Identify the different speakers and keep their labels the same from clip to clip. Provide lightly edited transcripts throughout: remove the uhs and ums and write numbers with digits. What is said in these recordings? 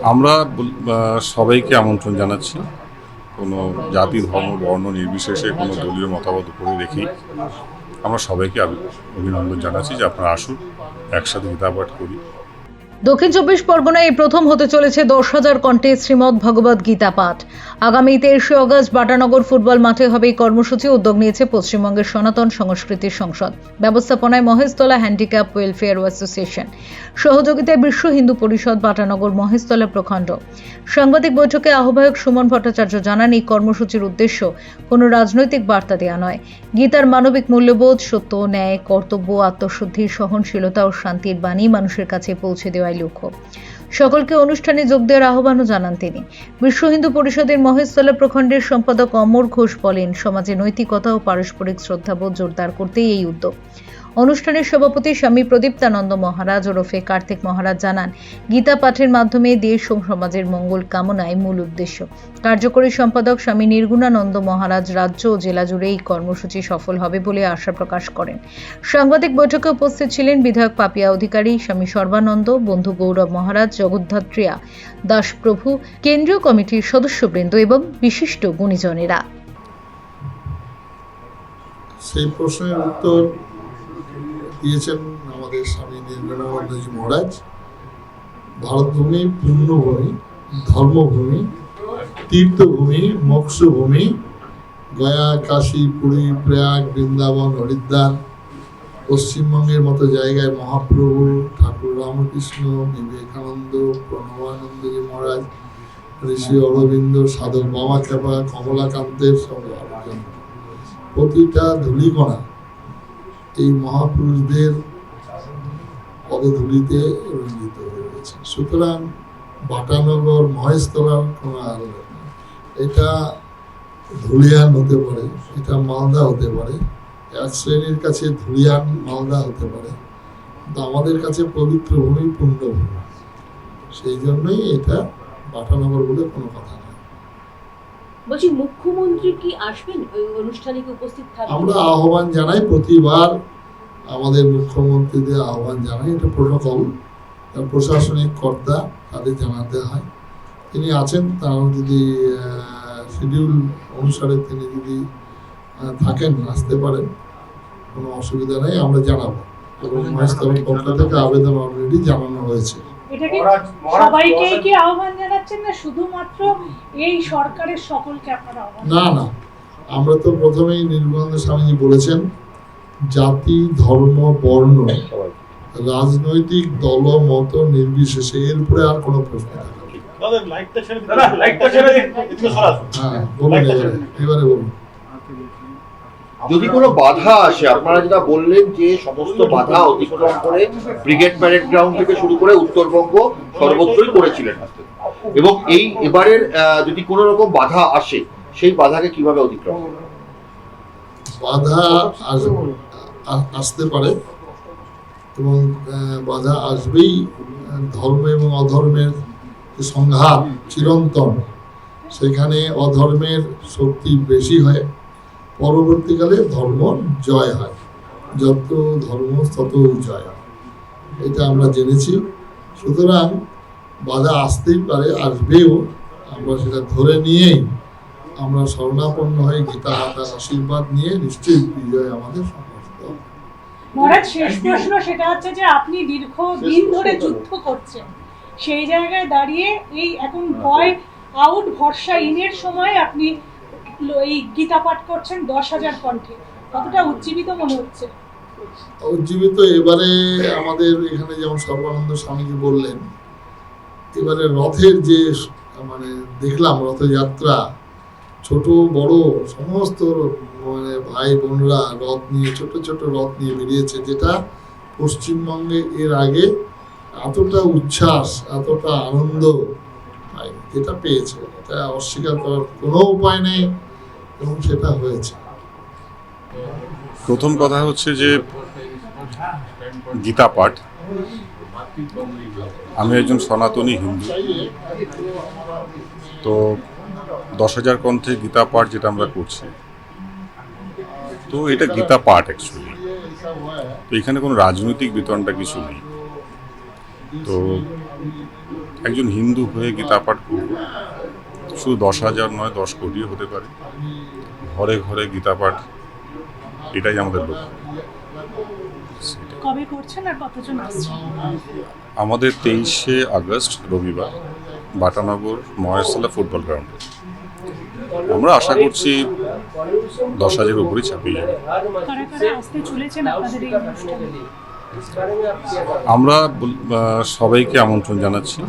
Speaker 1: আমরা সবাইকে আমন্ত্রণ জানাচ্ছি। কোনো জাতি, ধর্ম, বর্ণ নির্বিশেষে কোনো দলীয় মতামত উপরে রেখেই আমরা সবাইকে অভিনন্দন জানাচ্ছি যে আপনারা আসুন, একসাথে গীতা পাঠ করি।
Speaker 2: দক্ষিণ চব্বিশ পরগনায় এই প্রথম হতে চলেছে 10,000 কণ্ঠে শ্রীমদ্ ভগবদ গীতা পাঠ। আগামী 23শে অগস্ট বাটানগর ফুটবল মাঠে হবে এই কর্মসূচি। উদ্যোগ নিয়েছে পশ্চিমবঙ্গের সনাতন সংস্কৃতি সংসদ, ব্যবস্থাপনায় মহেশতলা হ্যান্ডিক্যাপ ওয়েলফেয়ার অ্যাসোসিয়েশন, সহযোগিতায় বিশ্ব হিন্দু পরিষদ, বাটানগর মহেশতলা প্রখণ্ড। সাংবাদিক বৈঠকে আহ্বায়ক সুমন ভট্টাচার্য জানান, এই কর্মসূচির উদ্দেশ্য কোনো রাজনৈতিক বার্তা দেওয়া নয়। গীতার মানবিক মূল্যবোধ, সত্য, ন্যায়, কর্তব্য, আত্মশুদ্ধি, সহনশীলতা ও শান্তির বাণী মানুষের কাছে পৌঁছে দেওয়াই লক্ষ্য। সকলকে অনুষ্ঠানে যোগ দেওয়ার আহ্বানও জানান তিনি। বিশ্ব হিন্দু পরিষদের মহেশতলা প্রখণ্ডের সম্পাদক অমর ঘোষ বলেন, সমাজে নৈতিকতা ও পারস্পরিক শ্রদ্ধাবোধ জোরদার করতেই এই উদ্যোগ। অনুষ্ঠানের সভাপতি স্বামী প্রদীপ্তানন্দ মহারাজ ওরফে কার্তিক মহারাজ জানান, গীতা পাঠের মাধ্যমে দেশ ও সমাজের মঙ্গল কামনাই মূল উদ্দেশ্য। কার্যকরী সম্পাদক স্বামী নির্গুণানন্দ মহারাজ রাজ্য ও জেলা জুড়ে এই কর্মসূচি সফল হবে বলে আশা প্রকাশ করেন। সাংবাদিক বৈঠকে উপস্থিত ছিলেন বিধায়ক পাপিয়া অধিকারী, স্বামী সর্বানন্দ, বন্ধু গৌরব মহারাজ, জগদ্ধাত্রীয়া দাস প্রভু, কেন্দ্রীয় কমিটির সদস্যবৃন্দ এবং বিশিষ্ট গুণীজনেরা।
Speaker 3: সেই প্রশ্নের উত্তর দিয়েছেন আমাদের স্বামী নির্গুণানন্দজি মহারাজ। ভারতভূমি পুণ্যভূমি, ধর্মভূমি, তীর্থভূমি, মোক্ষভূমি, গয়া, কাশী, পুরী, প্রয়াগ, বৃন্দাবন, হরিদ্বার, পশ্চিমবঙ্গের মতো জায়গায় মহাপ্রভু ঠাকুর রামকৃষ্ণ, বিবেকানন্দ, প্রণবানন্দজি মহারাজ, ঋষি অরবিন্দ, সাধক বাবা চাপা, কমলাকান্তের সব আলোচনা। প্রতিটা ধূলিকণা এই মহাপুরুষদের পদধূলিতে রঞ্জিত হয়ে রয়েছে। সুতরাং বাটানগর মহেশতলার কোনো আলাদা নেই। এটা ধুলিয়ান হতে পারে, এটা মালদা হতে পারে, এক শ্রেণীর কাছে ধুলিয়ান মালদা হতে পারে, কিন্তু আমাদের কাছে পবিত্র ভূমি, পুণ্যভূমি। সেই জন্যই এটা বাটানগর বলে কোনো কথা নেই।
Speaker 4: বলছি, মুখ্যমন্ত্রী কি আসবেন ওই অনুষ্ঠানে, কি উপস্থিত থাকবেন?
Speaker 3: আমরা আহ্বান জানাই, প্রতিবার আমাদের মুখ্যমন্ত্রীদের আহ্বান জানাই। এটা প্রোটোকল, প্রশাসনিক কর্তা, তাদের জানাতে হয়। তিনি আছেন, তার যদি শিডিউল অনুসারে তিনি যদি থাকেন, আসতে পারেন, কোনো অসুবিধা নেই, আমরা জানাবো। এবং মহেশতলার পক্ষ থেকে আবেদন অলরেডি জানানো হয়েছে।
Speaker 5: এটাকে সবাইকে কি আহ্বান জানাচ্ছেন না শুধুমাত্র এই সরকারের সকলকে আপনারা আহ্বান?
Speaker 3: না না, আমরা তো প্রথমেই নির্গুণানন্দ স্বামীজি বলেছেন, জাতি, ধর্ম, বর্ণ, রাজনৈতিক দল মত নির্বিশেষে, এরপরে আর কোনো প্রশ্ন থাকে না। হ্যাঁ, বলুন, এবারে বলুন।
Speaker 6: যদি কোনো বাধা আসে, আপনারা যেটা বললেন যে সমস্ত বাধা অতিক্রম করে ব্রিগেড প্যারেড গ্রাউন্ড থেকে শুরু করে উত্তরবঙ্গ সর্বত্রই করেছিলেন, এবং এই এবারের যদি কোনো রকম বাধা আসে, সেই বাধাকে কিভাবে অতিক্রম করবেন?
Speaker 3: বাধা আসতে পারে, এবং বাধা আসবেই। ধর্ম এবং অধর্মের যে সংঘাত চিরন্তন, সেখানে অধর্মের শক্তি বেশি হয়, পরবর্তীকালে ধর্ম জয় হয়। যত ধর্ম তত জয় হয়, এটা আমরা জেনেছি। সুতরাং বাধা আসতেই পারে, আসবেও। আমরা সেটা ধরে নিয়েই আমরা শরণাপন্ন হয়ে গীতা মাতার আশীর্বাদ নিয়ে নিশ্চয়ই বিজয় আমাদের সমস্ত।
Speaker 5: মহারাজ, শেষ প্রশ্ন সেটা হচ্ছে যে আপনি দীর্ঘদিন ধরে যুদ্ধ করছেন, সেই জায়গায় দাঁড়িয়ে এই এখন ভয় আউট ভরসা ইনের সময় আপনি এই গীতা পাঠ করছেন 10,000 কণ্ঠে, কতটা উজ্জীবিত মনে হচ্ছে?
Speaker 3: উজ্জীবিত। এবারে আমাদের এখানে যেমন সর্বানন্দ স্বামীজি বললেন, এবারে রথের যে দেখলাম রথযাত্রা, ছোট বড় সমস্ত ভাই বোনরা রথ নিয়ে, ছোট ছোট রথ নিয়ে বেরিয়েছে, যেটা পশ্চিমবঙ্গে এর আগে এতটা উচ্ছ্বাস, এতটা আনন্দ যেটা পেয়েছে, এটা অস্বীকার করার কোনো উপায় নেই, এবং সেটা হয়েছে।
Speaker 1: প্রথম কথা হচ্ছে যে গীতা পাঠ, আমি একজন সনাতনী হিন্দু, তো 10,000 কণ্ঠে গীতা পাঠ যেটা আমরা করছি, তো এটা গীতা পাঠ অ্যাকচুয়ালি। তো এখানে কোনো রাজনৈতিক বিতরণটা কিছু নেই। তো একজন হিন্দু হয়ে গীতা পাঠ করব, শুধু 10,000 নয় 10 কোটিও হতে পারে। ঘরে ঘরে গীতা পাঠ, এটাই আমাদের লক্ষ্য।
Speaker 5: কবে করছেন আর কতজন আসছেন?
Speaker 1: আমাদের 23শে আগস্ট রবিবার বাটানগর মহেশতলা ফুটবল গ্রাউন্ডে। আমরা আশা করছি 10,000 উপরেই ছাপিয়ে যাবে।
Speaker 5: কারা কারা আসতে চলেছেন আপনাদের এই অনুষ্ঠানে?
Speaker 1: আমরা সবাইকে আমন্ত্রণ জানাচ্ছি,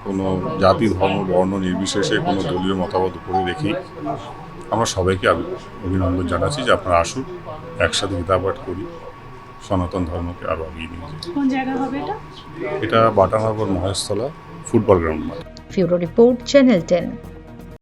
Speaker 1: কোনো জাতি ধর্ম বর্ণ নির্বিশেষে কোনো দলীয় মতামত উপরে রেখেই আমরা সবাইকে অভিনন্দন জানাচ্ছি যে আপনারা আসুন, একসাথে গীতা পাঠ করি, সনাতন ধর্মকে আরও এগিয়ে নিয়ে যাই।
Speaker 5: কোন জায়গা হবে এটা?
Speaker 1: এটা বাটানগর মহেশতলা ফুটবল গ্রাউন্ড মাঠ।
Speaker 2: Bureau report, channel 10।